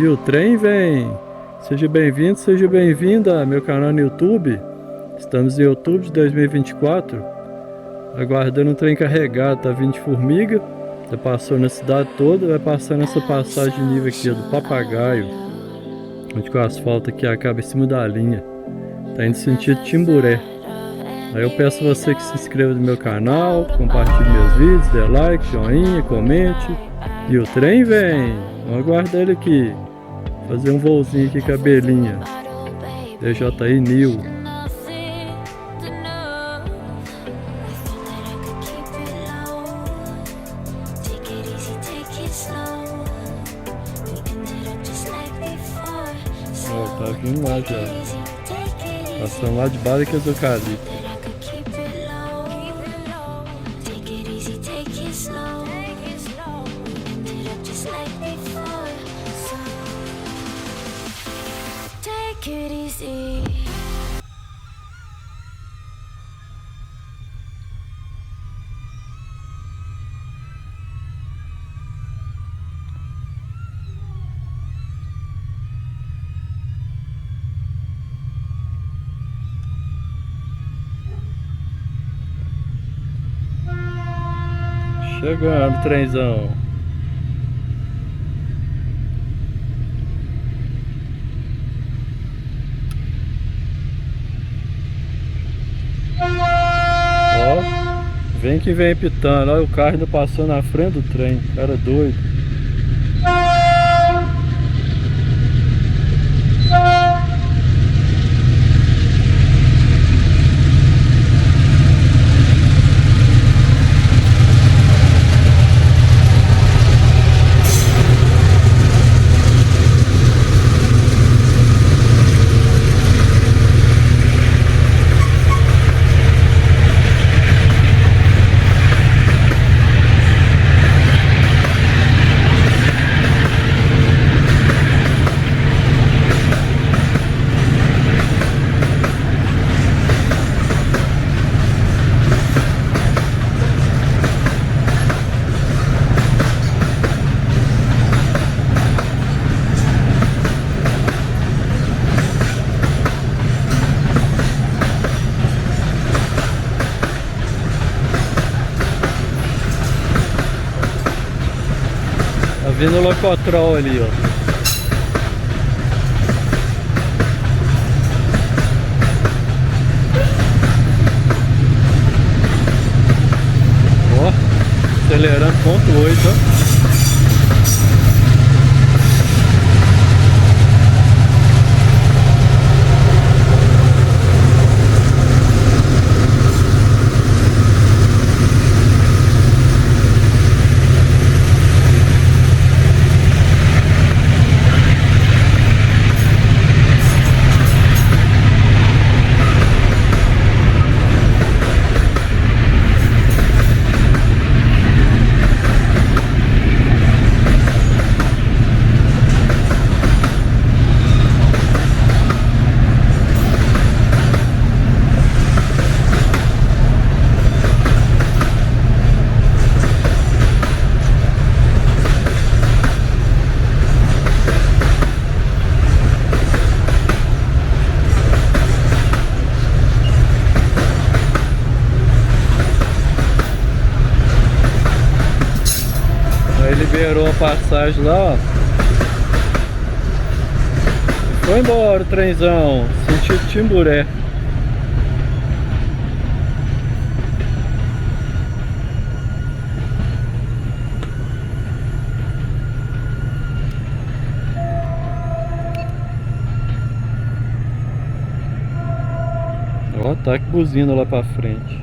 E o trem vem! Seja bem-vindo, seja bem-vinda ao meu canal no YouTube. Estamos em outubro de 2024, aguardando um trem carregado. Tá vindo de Formiga, já passou na cidade toda, vai passar nessa passagem de nível aqui do Papagaio, onde o asfalto aqui acaba em cima da linha. Tá indo sentido Timburé. Aí eu peço a você que se inscreva no meu canal, compartilhe meus vídeos, dê like, joinha, comente. E o trem vem! Vamos aguardar ele aqui. Fazer um voozinho aqui com a abelhinha. DJI Nil. Ó, tá vindo lá já. Passando lá de bala que é do eucalipto. Chegando, trenzão. Ó, vem que vem pitando. Olha o carro ainda passou na frente do trem. Cara doido. Tá vindo o Locotrol ali, ó. Ó, acelerando 0,8, ó. Aí liberou a passagem lá, ó. Foi embora o trenzão, sentido Timburé. Ó, tá que buzina lá pra frente.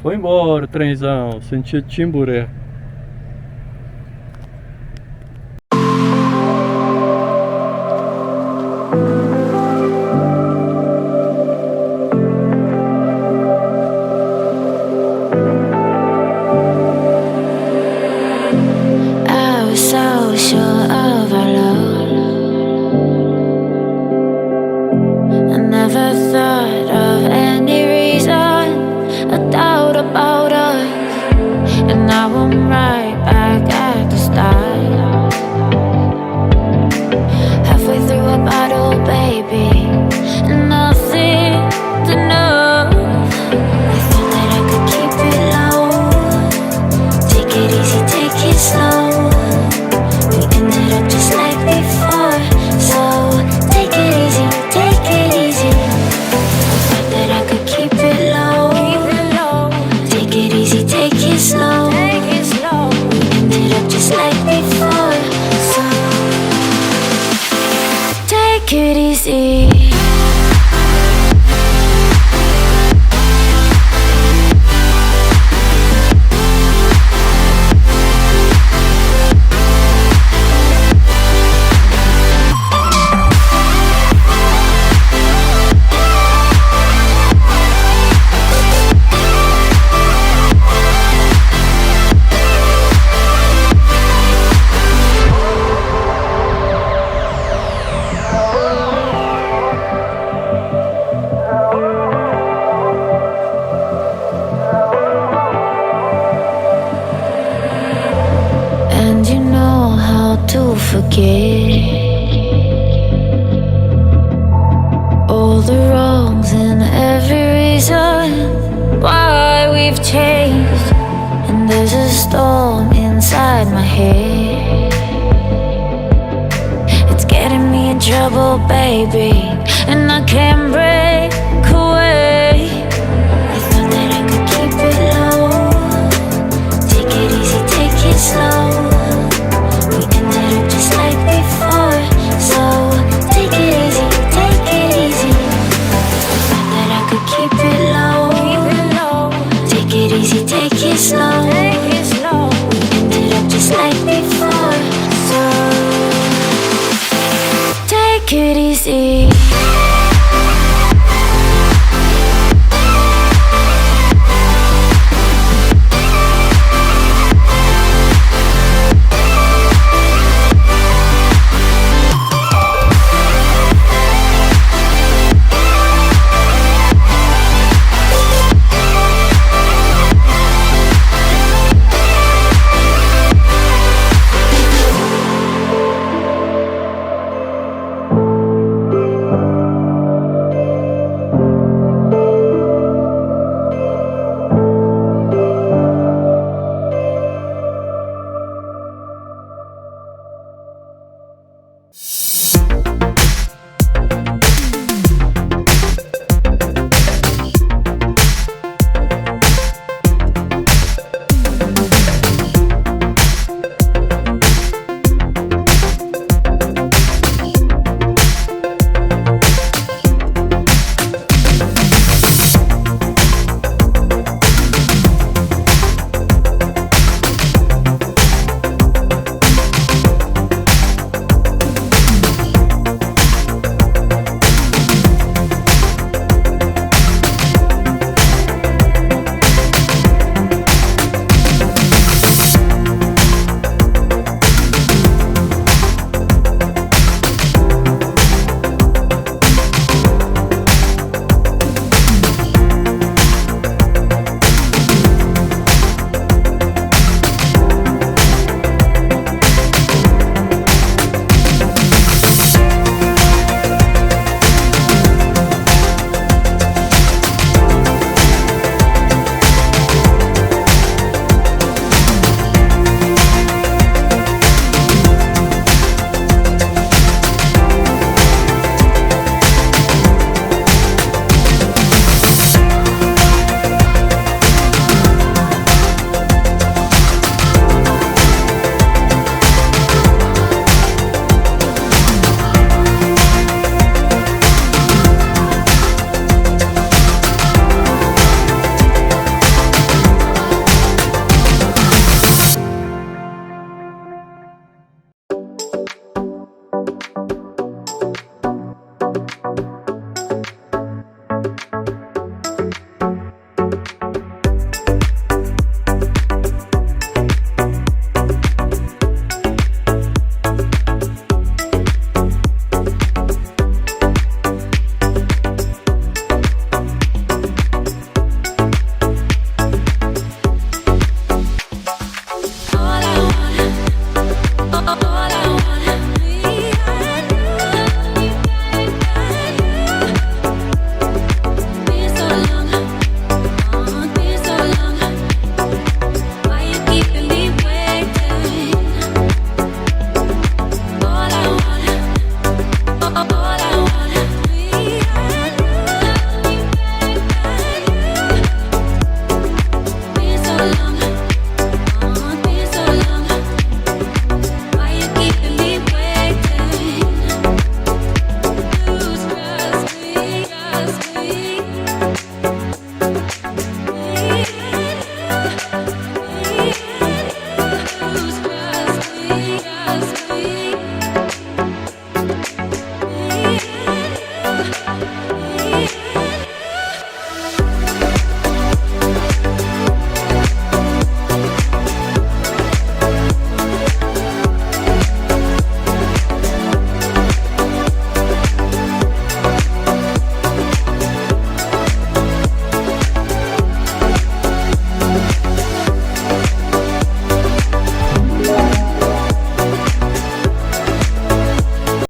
Foi embora o trenzão, sentido Timburé. it easy. And you know how to forget all the wrongs and every reason why we've changed. And there's a storm inside my head, it's getting me in trouble, baby, and I can't break away. I thought that I could keep it low, take it easy, take it slow. We ended up just like before, so take it easy, take it easy. I thought that I could keep it low, take it easy, take it slow. We ended up just like before, so take it easy.